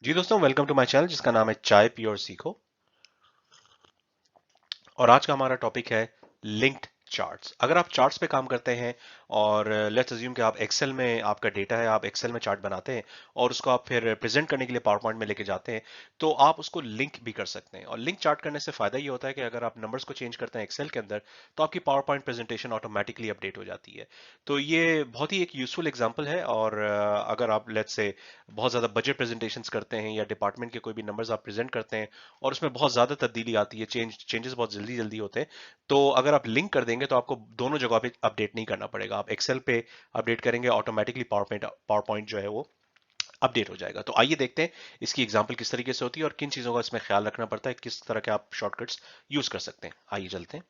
जी दोस्तों, welcome to my channel जिसका नाम है चाय पियो और सीखो। और आज का हमारा टॉपिक है लिंक्ड चार्ट्स। अगर आप चार्ट्स पे काम करते हैं और लेट्स अज्यूम कि आप एक्सेल में आपका डेटा है, आप एक्सेल में चार्ट बनाते हैं और उसको आप फिर प्रेजेंट करने के लिए पावर पॉइंट में लेके जाते हैं, तो आप उसको लिंक भी कर सकते हैं। और लिंक चार्ट करने से फायदा ये होता है कि अगर आप नंबर्स को चेंज करते हैं एक्सेल के अंदर, तो आपकी power point presentation automatically update हो जाती है। तो ये बहुत ही एक यूजफुल एग्जांपल है। और अगर आप लेट्स से बहुत ज़्यादा बजट प्रेजेंटेशंस करते हैं या डिपार्टमेंट के कोई भी नंबर्स आप प्रेजेंट करते हैं और उसमें बहुत ज़्यादा तब्दीली आती है, चेंजेस बहुत जल्दी जल्दी होते हैं, तो अगर आप लिंक कर देंगे तो आपको दोनों जगह पे अपडेट नहीं करना पड़ेगा। आप एक्सेल पे अपडेट करेंगे, ऑटोमेटिकली पावर पॉइंट जो है वो अपडेट हो जाएगा। तो आइए देखते हैं इसकी एग्जांपल किस तरीके से होती है और किन चीज़ों का इसमें ख्याल रखना पड़ता है, किस तरह के आप शॉर्टकट्स यूज़ कर सकते हैं। आइए चलते हैं।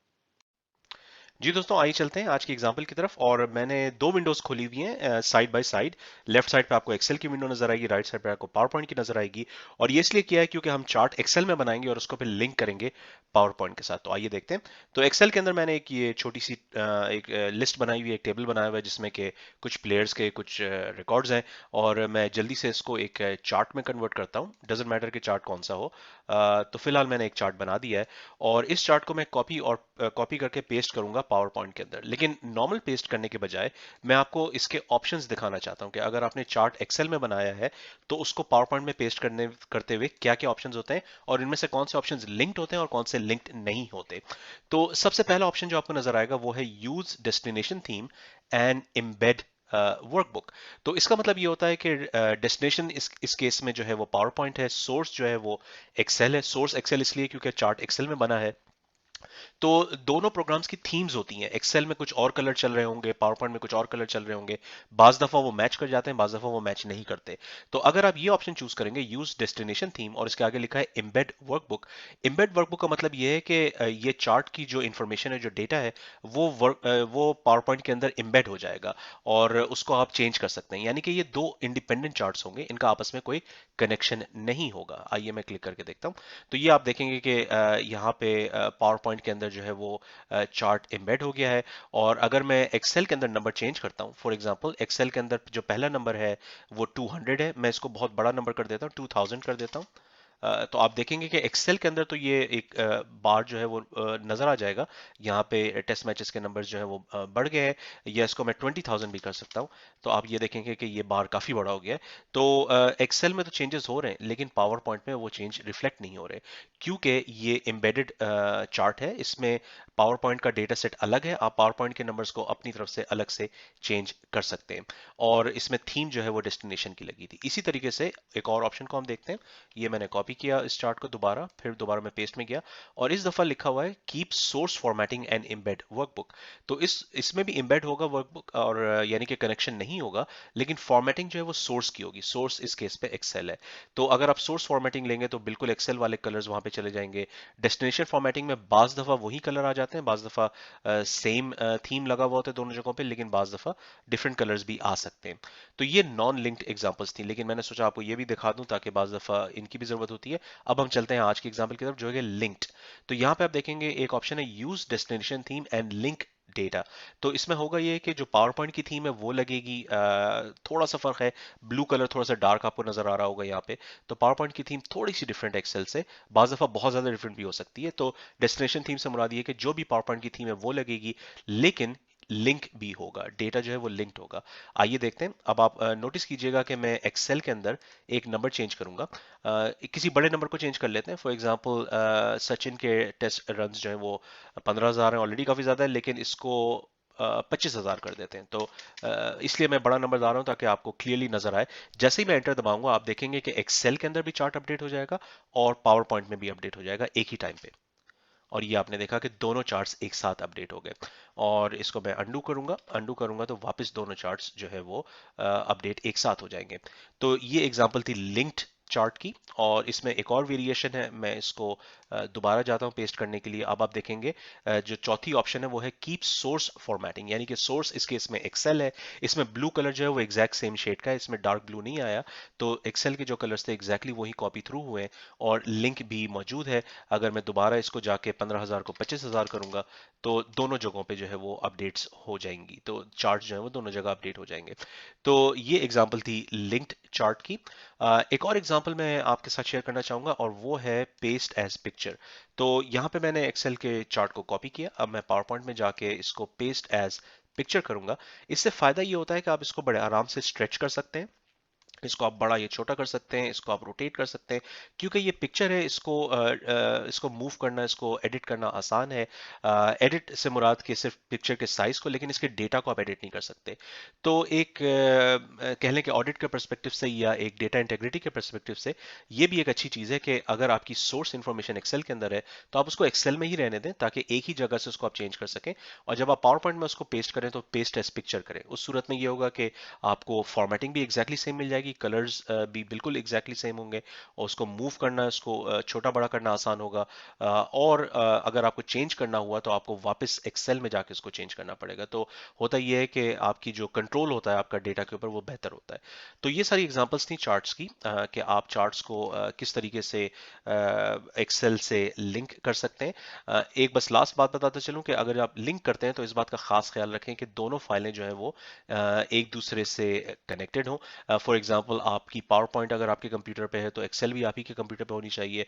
जी दोस्तों, आइए चलते हैं आज की एग्जांपल की तरफ। और मैंने दो विंडोज खोली हुई हैं side by side. Left side पे आपको एक्सेल की विंडो नजर आएगी, राइट साइड पे आपको पावर पॉइंट की नजर आएगी। और ये इसलिए किया है क्योंकि हम चार्ट एक्सेल में बनाएंगे और उसको फिर लिंक करेंगे पावर पॉइंट के साथ। तो आइए देखते हैं। तो एक्सेल के अंदर मैंने एक ये छोटी सी एक लिस्ट बनाई हुई है, एक टेबल बनाया हुआ है जिसमें के कुछ प्लेयर्स के कुछ रिकॉर्ड्स हैं। और मैं जल्दी से इसको एक चार्ट में कन्वर्ट करता हूँ, डजेंट मैटर कि चार्ट कौन सा हो। तो फिलहाल मैंने एक चार्ट बना दिया है और इस चार्ट को मैं कॉपी करके पेस्ट करूंगा पावर पॉइंट के अंदर। लेकिन नॉर्मल पेस्ट करने के बजाय मैं आपको इसके ऑप्शंस दिखाना चाहता हूं कि अगर आपने चार्ट एक्सेल में बनाया है तो उसको पावर पॉइंट में पेस्ट करते हुए क्या क्या ऑप्शंस होते हैं और इनमें से कौन से ऑप्शंस लिंक्ड होते हैं और कौन से लिंक्ड नहीं होते। तो सबसे पहला ऑप्शन जो आपको नजर आएगा वो है use destination theme and embed workbook. तो इसका मतलब ये होता है कि डेस्टिनेशन इस केस में जो है वो पावर पॉइंट है, सोर्स जो है वो एक्सेल है। सोर्स एक्सेल इसलिए क्योंकि चार्ट एक्सेल में बना है। तो दोनों प्रोग्राम्स की थीम्स होती हैं। एक्सेल में कुछ और कलर चल रहे होंगे, पावर पॉइंट में कुछ और कलर चल रहे होंगे। बाज दफा वो मैच कर जाते हैं, बाज दफा वो मैच नहीं करते। तो अगर आप ये ऑप्शन चूज करेंगे यूज डेस्टिनेशन थीम और इसके आगे लिखा है एम्बेड वर्कबुक। एम्बेड वर्कबुक का मतलब ये है कि ये चार्ट की जो इन्फॉर्मेशन है, जो डेटा है, वो पावर पॉइंट के अंदर एम्बेड हो जाएगा और उसको आप चेंज कर सकते हैं। यानी कि ये दो इंडिपेंडेंट चार्ट्स होंगे, इनका आपस में कोई कनेक्शन नहीं होगा। आइए मैं क्लिक करके देखता हूँ। तो ये आप देखेंगे कि यहाँ पे पावर पॉइंट के अंदर जो है वो चार्ट एम्बेड हो गया है। और अगर मैं एक्सेल के अंदर नंबर चेंज करता हूँ, फॉर एग्जांपल एक्सेल के अंदर जो पहला नंबर है वो 200 है, मैं इसको बहुत बड़ा नंबर कर देता हूँ, 2000 कर देता हूँ। तो आप देखेंगे कि एक्सेल के अंदर तो ये एक बार जो है वो नजर आ जाएगा। यहाँ पे टेस्ट मैचेस के नंबर्स जो है वो बढ़ गए हैं, या इसको मैं 20,000 भी कर सकता हूँ। तो आप ये देखेंगे कि ये बार काफी बड़ा हो गया है। तो एक्सेल में तो चेंजेस हो रहे हैं लेकिन पावर पॉइंट में वो चेंज रिफ्लेक्ट नहीं हो रहे, क्योंकि ये एम्बेडेड चार्ट है। इसमें पावर पॉइंट का डेटा सेट अलग है, आप पावर पॉइंट के नंबर्स को अपनी तरफ से अलग से चेंज कर सकते हैं। और इसमें थीम जो है वो डेस्टिनेशन की लगी थी। इसी तरीके से एक और ऑप्शन को हम देखते हैं। ये मैंने कॉपी किया इस चार्ट को दोबारा, फिर दोबारा मैं पेस्ट में गया और इस दफा लिखा हुआ है keep source formatting and embed workbook. तो इसमें भी एम्बेड होगा वर्कबुक, और यानी कि कनेक्शन नहीं होगा, लेकिन फॉर्मेटिंग जो है वो सोर्स की होगी। सोर्स इस केस पे एक्सेल है। तो अगर आप सोर्स फॉर्मेटिंग लेंगे तो बिल्कुल एक्सेल वाले कलर्स वहां पे चले जाएंगे। डेस्टिनेशन फॉर्मेटिंग में बाज दफा वही कलर आ जाते हैं, बाज दफा सेम थीम लगा हुआ होता है दोनों जगहों पे, लेकिन बाज दफा डिफरेंट कलर्स भी आ सकते हैं। तो ये नॉन लिंक्ड एग्जांपल्स थी, लेकिन मैंने सोचा आपको ये भी दिखा दूं ताकि बाज दफा इनकी भी जरूरत होती है। अब हम चलते हैं आज की एग्जांपल की तरफ जो है लिंक्ड। तो यहाँ पे आप देखेंगे एक ऑप्शन है use destination theme and link data. तो इसमें होगा ये कि जो पावर पॉइंट की थीम है वो लगेगी, थोड़ा सा फर्क है, ब्लू कलर थोड़ा सा डार्क आपको नजर आ रहा होगा यहाँ पे। तो पावर पॉइंट की थीम थोड़ी सी डिफरेंट है एक्सेल से, बाज दफा बहुत ज्यादा डिफरेंट भी हो सकती है। तो डेस्टिनेशन थीम से मुराद ये कि जो भी पावर पॉइंट की थीम है वो लगेगी, लेकिन लिंक भी होगा, डेटा जो है वो लिंक्ड होगा। आइए देखते हैं। अब आप नोटिस कीजिएगा कि मैं एक्सेल के अंदर एक नंबर चेंज करूंगा, किसी बड़े नंबर को चेंज कर लेते हैं। फॉर एग्जांपल सचिन के टेस्ट रन्स जो है वो 15,000 है, ऑलरेडी काफी ज्यादा है, लेकिन इसको 25,000 कर देते हैं। तो इसलिए मैं बड़ा नंबर ला रहा हूं ताकि आपको क्लियरली नजर आए। जैसे ही मैं एंटर दबाऊंगा आप देखेंगे कि एक्सेल के अंदर भी चार्ट अपडेट हो जाएगा और पावर पॉइंट में भी अपडेट हो जाएगा एक ही टाइम पे। और ये आपने देखा कि दोनों चार्ट्स एक साथ अपडेट हो गए। और इसको मैं अंडू करूंगा तो वापस दोनों चार्ट्स जो है वो अपडेट एक साथ हो जाएंगे। तो ये एग्जांपल थी लिंक्ड चार्ट की। और इसमें एक और वेरिएशन है, मैं इसको दोबारा जाता हूं पेस्ट करने के लिए। अब आप देखेंगे जो चौथी ऑप्शन है वो है कीप सोर्स फॉर्मेटिंग, यानी कि सोर्स इसके इसमें एक्सेल है। इसमें ब्लू कलर जो है वो एग्जैक्ट सेम शेड का है, इसमें डार्क ब्लू नहीं आया। तो एक्सेल के जो कलर्स थे एग्जैक्टली वही कॉपी थ्रू हुए हैं और लिंक भी मौजूद है। अगर मैं दोबारा इसको जाके 15,000 को 25,000 करूंगा तो दोनों जगहों पे जो है वो अपडेट्स हो जाएंगी, तो चार्ट जो है वो दोनों जगह अपडेट हो जाएंगे। तो ये एग्जांपल थी लिंक्ड चार्ट की। एक और एग्जांपल एग्जांपल मैं आपके साथ शेयर करना चाहूँगा और वो है पेस्ट एज पिक्चर। तो यहाँ पे मैंने एक्सेल के चार्ट को कॉपी किया, अब मैं पावर पॉइंट में जाके इसको पेस्ट एज पिक्चर करूंगा। इससे फायदा ये होता है कि आप इसको बड़े आराम से स्ट्रेच कर सकते हैं, इसको आप बड़ा ये छोटा कर सकते हैं, इसको आप रोटेट कर सकते हैं, क्योंकि ये पिक्चर है, इसको मूव करना, इसको एडिट करना आसान है। एडिट से मुराद कि सिर्फ पिक्चर के साइज को, लेकिन इसके डेटा को आप एडिट नहीं कर सकते। तो एक कह लें कि ऑडिट के परस्पेक्टिव से या एक डेटा इंटेग्रिटी के परस्पेक्टिव से ये भी एक अच्छी चीज़ है कि अगर आपकी सोर्स इंफॉर्मेशन एक्सेल के अंदर है तो आप उसको एक्सेल में ही रहने दें, ताकि एक ही जगह से उसको आप चेंज कर सकें। और जब आप पावर पॉइंट में उसको पेस्ट करें तो पेस्ट एज पिक्चर करें। उस सूरत में ये होगा कि आपको फॉर्मेटिंग भी एग्जैक्टली सेम मिल जाएगी, कलर्स भी बिल्कुल एग्जैक्टली सेम होंगे, और उसको मूव करना, इसको छोटा बड़ा करना आसान होगा। और अगर आपको चेंज करना हुआ तो आपको वापस एक्सेल में जाके उसको चेंज करना पड़ेगा। तो होता यह है कि आपकी जो कंट्रोल होता है आपका डेटा के ऊपर वो बेहतर होता है। तो ये सारी एग्जांपल्स थी चार्ट्स की, कि आप चार्ट्स को किस तरीके से एक्सेल से लिंक कर सकते हैं। एक बस लास्ट बात बताते चलूं कि अगर आप लिंक करते हैं तो इस बात का खास ख्याल रखें कि दोनों फाइलें जो हैं वो एक दूसरे से कनेक्टेड हो। फॉर एग्जांपल आपकी पावर पॉइंट अगर आपके कंप्यूटर पे है तो एक्सेल भी आप ही के कंप्यूटर पे होनी चाहिए।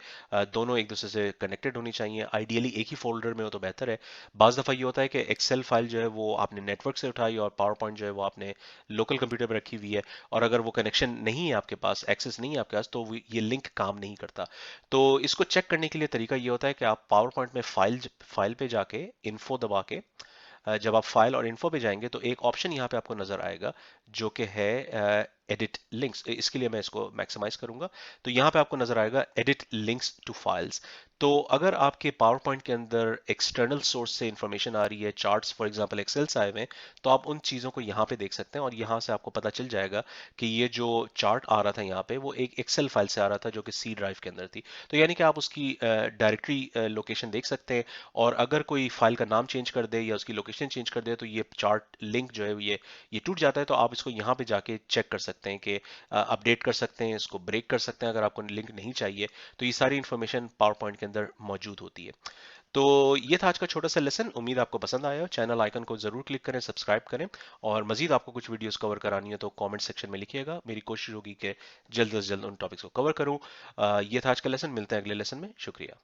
दोनों एक दूसरे से कनेक्टेड होनी चाहिए, आइडियली एक ही फोल्डर में हो तो बेहतर है। बाज़ दफ़ा ये होता है कि एक्सेल फाइल जो है वो आपने नेटवर्क से उठाई और पावर पॉइंट जो है वो आपने लोकल कंप्यूटर पर रखी हुई है, और अगर वो कनेक्शन नहीं है आपके पास, एक्सेस नहीं है आपके पास, तो ये लिंक काम नहीं करता। तो इसको चेक करने के लिए तरीका ये होता है कि आप पावर पॉइंट में फाइल पे जाके इन्फो दबा के, जब आप फाइल और इन्फो पे जाएंगे तो एक ऑप्शन यहाँ पे आपको नजर आएगा जो कि है एडिट लिंक्स। इसके लिए मैं इसको मैक्सिमाइज करूंगा, तो यहाँ पे आपको नजर आएगा एडिट लिंक्स टू फाइल्स। तो अगर आपके पावर पॉइंट के अंदर एक्सटर्नल सोर्स से इंफॉर्मेशन आ रही है, चार्ट्स फॉर एग्जांपल एक्सेल से आए हुए हैं, तो आप उन चीज़ों को यहाँ पे देख सकते हैं, और यहाँ से आपको पता चल जाएगा कि ये जो चार्ट आ रहा था यहाँ पे वो एक एक्सेल फाइल से आ रहा था जो कि सी ड्राइव के अंदर थी। तो यानी कि आप उसकी डायरेक्टरी लोकेशन देख सकते हैं, और अगर कोई फाइल का नाम चेंज कर दे या उसकी लोकेशन चेंज कर दे तो ये चार्ट लिंक जो है ये टूट जाता है। तो आप इसको यहाँ पे जाके चेक कर सकते हैं कि अपडेट कर सकते हैं, इसको ब्रेक कर सकते हैं अगर आपको लिंक नहीं चाहिए। तो ये सारी इंफॉर्मेशन पावर पॉइंट के अंदर मौजूद होती है। तो ये था आज का छोटा सा लेसन, उम्मीद आपको पसंद आया हो। चैनल आइकन को जरूर क्लिक करें, सब्सक्राइब करें, और मजीद आपको कुछ वीडियोस कवर करानी है तो कमेंट सेक्शन में लिखिएगा। मेरी कोशिश होगी कि जल्द से जल्द उन टॉपिक्स को कवर करूं। ये था आज का लेसन, मिलते हैं अगले लेसन में। शुक्रिया।